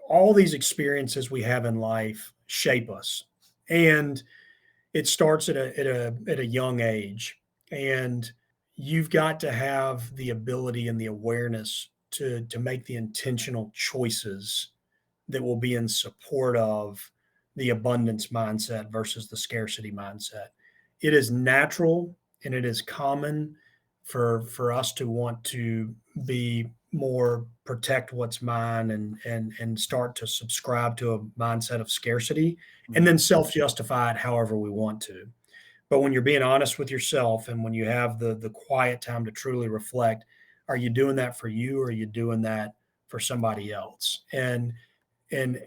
all these experiences we have in life shape us. And it starts at a young age, and you've got to have the ability and the awareness to make the intentional choices that will be in support of the abundance mindset versus the scarcity mindset. It is natural and it is common for us to want to be more protect what's mine, and start to subscribe to a mindset of scarcity, and Mhm. then self-justify it however we want to. But when you're being honest with yourself, and when you have the quiet time to truly reflect, are you doing that for you, or are you doing that for somebody else? And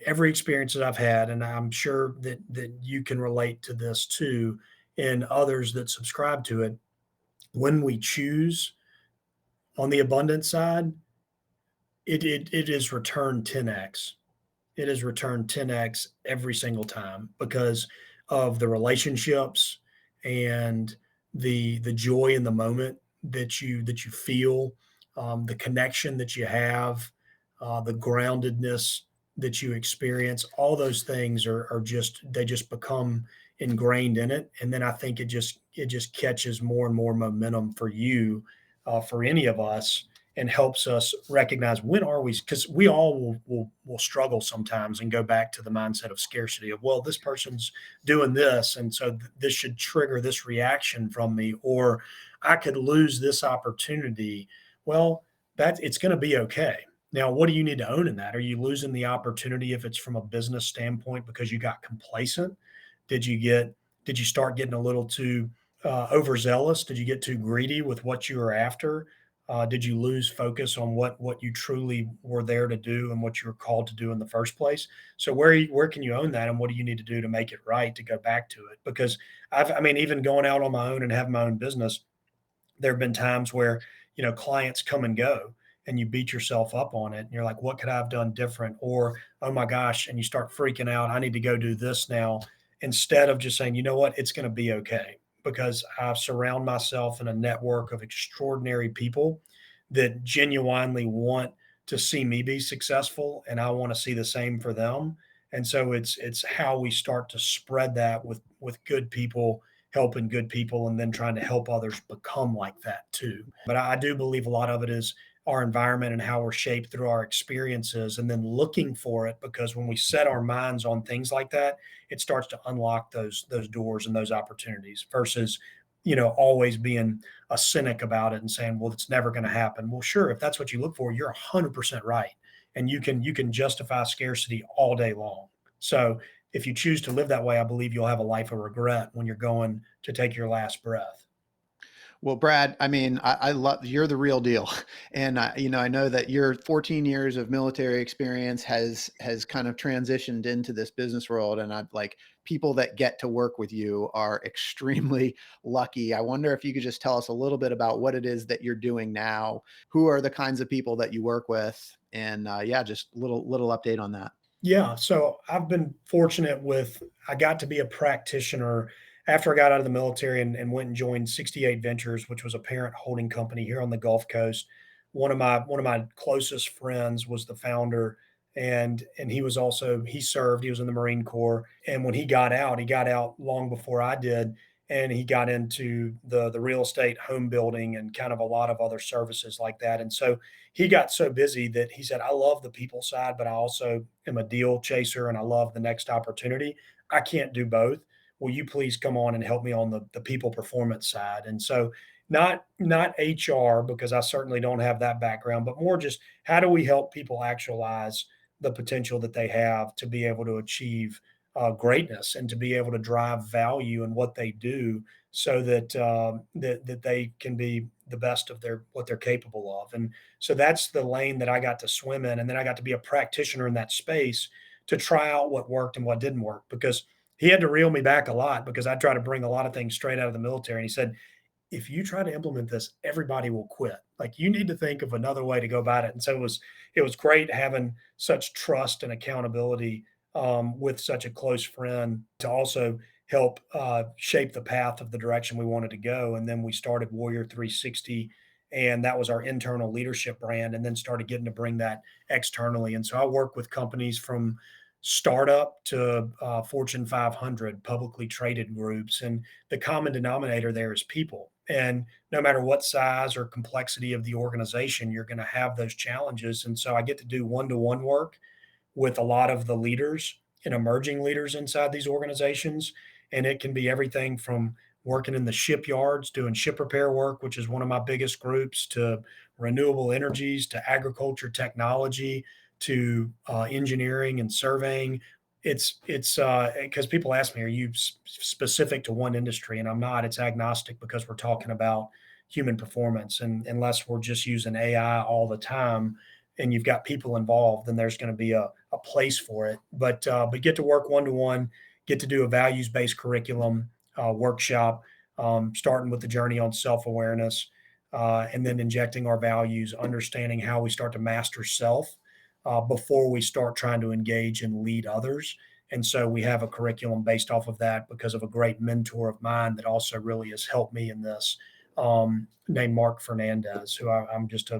every experience that I've had, and I'm sure that you can relate to this too, and others that subscribe to it, when we choose on the abundance side, it is returned 10x. it has returned 10x every single time because of the relationships and the joy in the moment that you feel, the connection that you have, the groundedness that you experience. All those things are just they just become ingrained in it, and then I think it just catches more and more momentum for you, for any of us, and helps us recognize when are we, because we all will struggle sometimes and go back to the mindset of scarcity of, well, this person's doing this, and so this should trigger this reaction from me, or I could lose this opportunity. Well, that it's going to be okay. Now, what do you need to own in that? Are you losing the opportunity if it's from a business standpoint because you got complacent? Did you start getting a little too overzealous? Did you get too greedy with what you were after? Did you lose focus on what you truly were there to do and what you were called to do in the first place? So where can you own that, and what do you need to do to make it right to go back to it? Because I mean, even going out on my own and having my own business, there have been times where clients come and go, and you beat yourself up on it, and you're like, what could I have done different? Or, oh my gosh, and you start freaking out, I need to go do this now, instead of just saying, you know what, it's going to be okay, because I surround myself in a network of extraordinary people that genuinely want to see me be successful, and I want to see the same for them. And so it's how we start to spread that with good people helping good people, and then trying to help others become like that too. But I do believe a lot of it is our environment and how we're shaped through our experiences, and then looking for it, because when we set our minds on things like that, it starts to unlock those doors and those opportunities, versus always being a cynic about it and saying, well, it's never going to happen. Well, sure, if that's what you look for, you're 100% right, and you can justify scarcity all day long. So if you choose to live that way, I believe you'll have a life of regret when you're going to take your last breath. Well, Brad, I mean, I love you're the real deal, and I know that your 14 years of military experience has kind of transitioned into this business world, and I've like people that get to work with you are extremely lucky. I wonder if you could just tell us a little bit about what it is that you're doing now. Who are the kinds of people that you work with, and yeah, just little update on that. Yeah, so I've been fortunate I got to be a practitioner after I got out of the military, and went and joined 68 Ventures, which was a parent holding company here on the Gulf Coast. One of my closest friends was the founder, and he served, he was in the Marine Corps. And when he got out long before I did, and he got into the real estate, home building, and kind of a lot of other services like that. And so he got so busy that he said, I love the people side, but I also am a deal chaser, and I love the next opportunity. I can't do both. Will you please come on and help me on the people performance side? And so not HR, because I certainly don't have that background, but more just how do we help people actualize the potential that they have to be able to achieve greatness, and to be able to drive value in what they do, so that they can be the best of what they're capable of. And so that's the lane that I got to swim in, and then I got to be a practitioner in that space to try out what worked and what didn't work, because he had to reel me back a lot, because I try to bring a lot of things straight out of the military. And he said, if you try to implement this, everybody will quit. Like, you need to think of another way to go about it. And so it was great having such trust and accountability, with such a close friend, to also help shape the path of the direction we wanted to go. And then we started Warrior 360, and that was our internal leadership brand, and then started getting to bring that externally. And so I work with companies from startup to Fortune 500 publicly traded groups, and the common denominator there is people. And no matter what size or complexity of the organization, you're going to have those challenges. And so I get to do one-to-one work with a lot of the leaders and emerging leaders inside these organizations. And it can be everything from working in the shipyards, doing ship repair work, which is one of my biggest groups, to renewable energies, to agriculture technology, to engineering and surveying. It's because people ask me, are you specific to one industry? And I'm not. It's agnostic, because we're talking about human performance, and unless we're just using AI all the time, and you've got people involved, then there's going to be a place for it. But get to work one to one, get to do a values based curriculum workshop, starting with the journey on self awareness, and then injecting our values, understanding how we start to master self, before we start trying to engage and lead others. And so we have a curriculum based off of that because of a great mentor of mine that also really has helped me in this, named Mark Fernandez, who I'm just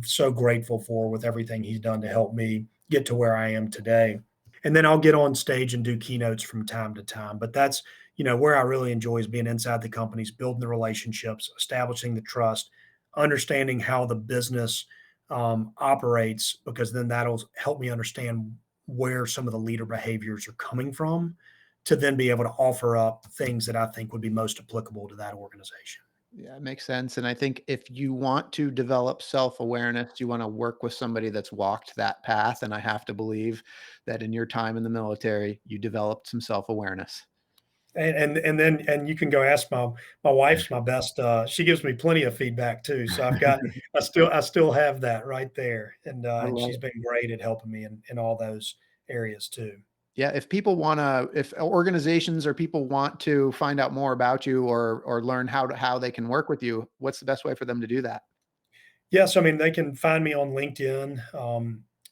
so grateful for with everything he's done to help me get to where I am today. And then I'll get on stage and do keynotes from time to time. But that's, where I really enjoy is being inside the companies, building the relationships, establishing the trust, understanding how the business operates, because then that'll help me understand where some of the leader behaviors are coming from to then be able to offer up things that I think would be most applicable to that organization. Yeah, it makes sense. And I think if you want to develop self-awareness, you want to work with somebody that's walked that path. And I have to believe that in your time in the military, you developed some self-awareness. And then you can go ask my wife's my best. She gives me plenty of feedback too. So I still have that right there, I and love she's it. been great at helping me in all those areas too. Yeah, if organizations or people want to find out more about you or learn how they can work with you, what's the best way for them to do that? Yes, I mean, they can find me on LinkedIn,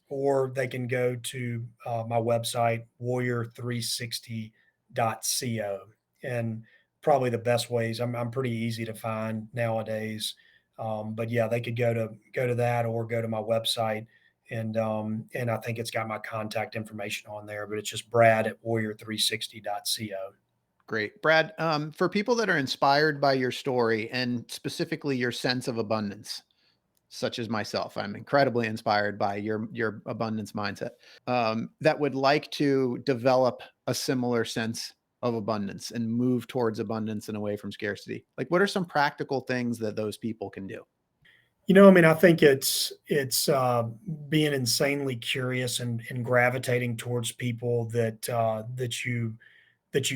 or they can go to my website, warrior360.co. And probably the best ways, I'm pretty easy to find nowadays. But yeah, they could go to that or go to my website. And I think it's got my contact information on there, but it's just Brad at warrior360.co. Great. Brad, for people that are inspired by your story and specifically your sense of abundance, such as myself, I'm incredibly inspired by your abundance mindset. That would like to develop a similar sense of abundance and move towards abundance and away from scarcity. Like, what are some practical things that those people can do? I mean, I think it's being insanely curious and gravitating towards people that you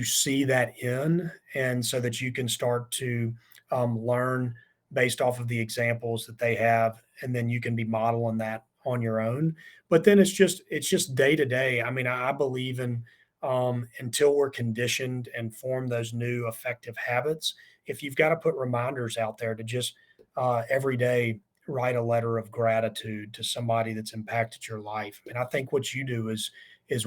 see that in, and so that you can start to learn based off of the examples that they have, and then you can be modeling that on your own. But then it's just day to day. I mean, I believe in, until we're conditioned and form those new effective habits. If you've got to put reminders out there to just every day write a letter of gratitude to somebody that's impacted your life. And I think what you do is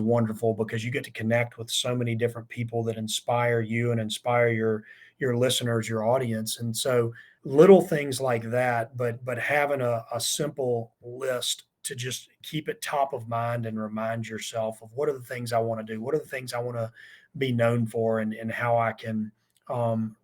wonderful because you get to connect with so many different people that inspire you and inspire your listeners, your audience. And so little things like that, but having a simple list to just keep it top of mind and remind yourself of what are the things I want to do, what are the things I want to be known for, and how I can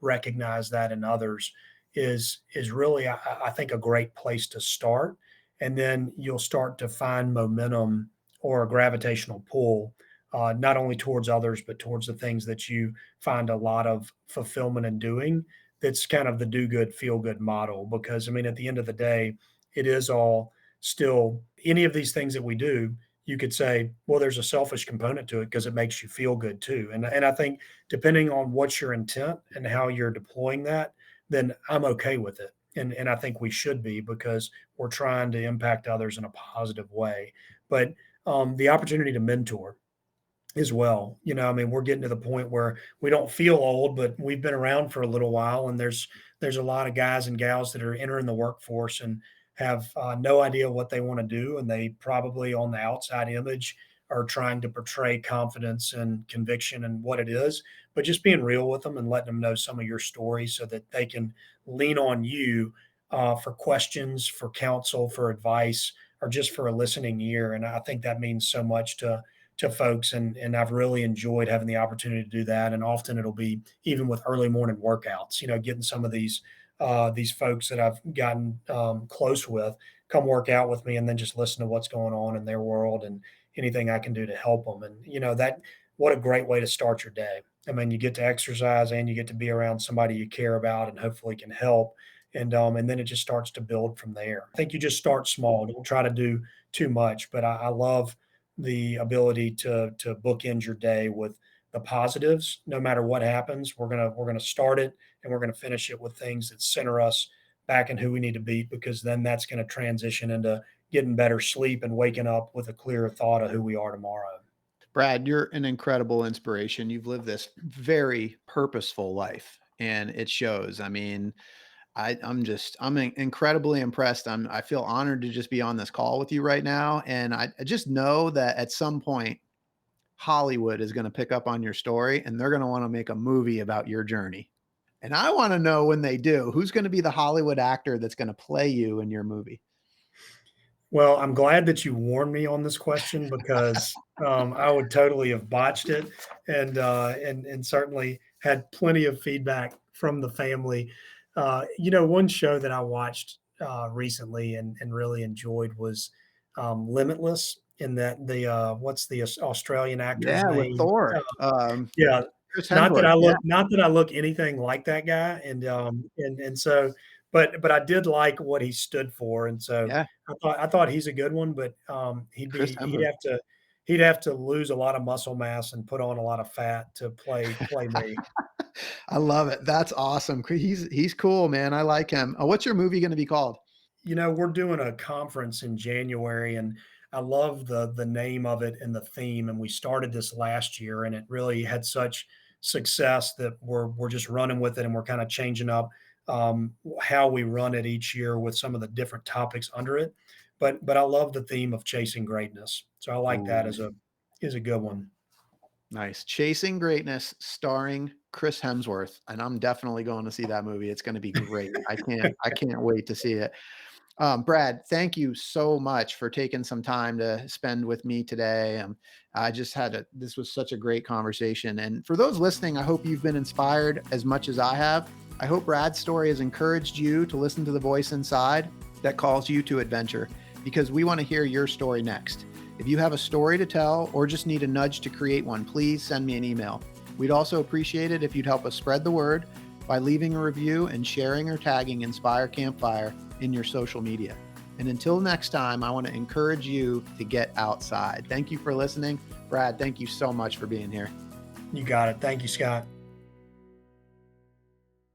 recognize that in others is really, I think, a great place to start. And then you'll start to find momentum or a gravitational pull, not only towards others, but towards the things that you find a lot of fulfillment in doing. That's kind of the do good, feel good model. Because, I mean, at the end of the day, it is all still any of these things that we do. You could say, well, there's a selfish component to it because it makes you feel good too. And I think depending on what's your intent and how you're deploying that, then I'm okay with it. And I think we should be because we're trying to impact others in a positive way. But the opportunity to mentor as well. I mean, we're getting to the point where we don't feel old, but we've been around for a little while, and there's a lot of guys and gals that are entering the workforce and have no idea what they want to do, and they probably on the outside image are trying to portray confidence and conviction and what it is, but just being real with them and letting them know some of your story so that they can lean on you for questions, for counsel, for advice, or just for a listening ear. And I think that means so much to folks, and I've really enjoyed having the opportunity to do that. And often it'll be even with early morning workouts, getting some of these folks that I've gotten close with come work out with me, and then just listen to what's going on in their world and anything I can do to help them. And that what a great way to start your day. I mean, you get to exercise and you get to be around somebody you care about and hopefully can help. And then it just starts to build from there. I think you just start small. Don't try to do too much. But I love the ability to bookend your day with the positives. No matter what happens, we're gonna start it and we're gonna finish it with things that center us back in who we need to be, because then that's going to transition into getting better sleep and waking up with a clearer thought of who we are tomorrow. Brad, you're an incredible inspiration. You've lived this very purposeful life and it shows. I mean, I'm incredibly impressed. I feel honored to just be on this call with you right now. And I just know that at some point, Hollywood is going to pick up on your story and they're going to want to make a movie about your journey. And I want to know when they do, who's going to be the Hollywood actor that's going to play you in your movie? Well, I'm glad that you warned me on this question because I would totally have botched it, and certainly had plenty of feedback from the family. One show that I watched recently and really enjoyed was Limitless. In that what's the Australian actor's Yeah, with name? Thor. Yeah, Chris not that Hemsworth. I Yeah, look not that I look anything like that guy, and so, but I did like what he stood for, and so yeah, I thought he's a good one, but he'd Chris be Hemsworth. he'd have to lose a lot of muscle mass and put on a lot of fat to play me. I love it. That's awesome. He's cool, man. I like him. What's your movie going to be called? We're doing a conference in January, and I love the name of it and the theme. And we started this last year, and it really had such success that we're just running with it, and we're kind of changing up how we run it each year with some of the different topics under it. But I love the theme of chasing greatness, so I like that Ooh, as a good one. nice. Chasing Greatness, starring Chris Hemsworth, and I'm definitely going to see that movie. It's going to be great. I can't wait to see it. Brad, thank you so much for taking some time to spend with me today. This was such a great conversation. And for those listening, I hope you've been inspired as much as I have. I hope Brad's story has encouraged you to listen to the voice inside that calls you to adventure, because we want to hear your story next. If you have a story to tell or just need a nudge to create one, please send me an email. We'd also appreciate it if you'd help us spread the word by leaving a review and sharing or tagging Inspire Campfire in your social media. And until next time, I want to encourage you to get outside. Thank you for listening. Brad, thank you so much for being here. You got it. Thank you, Scott.